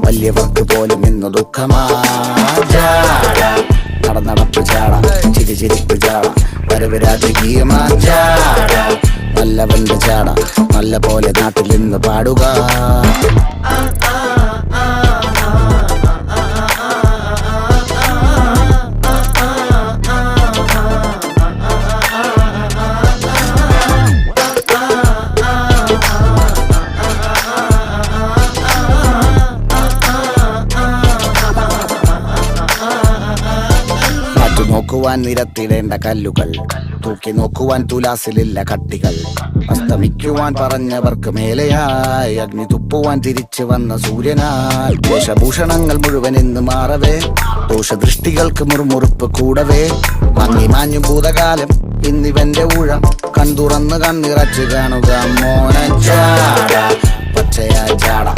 വലിയവർക്ക് പോലും ഇന്ന് ദുഃഖമാ. നടപ്പ് ചാട, ചിരിപ്പ് ചാട, വരവ് രാജകീയമാ ചാട. നല്ലവന്റെ ചാട, നല്ല പോലെ നാട്ടിൽ ഇന്ന് പാടുക. നോക്കുവാൻ നിരത്തിടേണ്ട കല്ലുകൾ, തൂക്കി നോക്കുവാൻ തുലാസിലില്ല കട്ടികൾ. അസ്തമിക്കുവാൻ പറഞ്ഞവർക്ക് മേലെയായി അഗ്നി തുപ്പുവാൻ തിരിച്ചു വന്ന സൂര്യനായി. വേഷഭൂഷണങ്ങൾ മുഴുവൻ ഇന്ന് മാറവേ, ദോഷദൃഷ്ടികൾക്ക് മുറുമുറുപ്പ് കൂടവേ. മങ്ങി മാഞ്ഞു ഭൂതകാലം ഇന്നിവന്റെ ഊഴം, കൺതുറന്ന് കണ്ണിറച്ച് കാണുക മോനൻ ചാട. പച്ചയായ ചാട,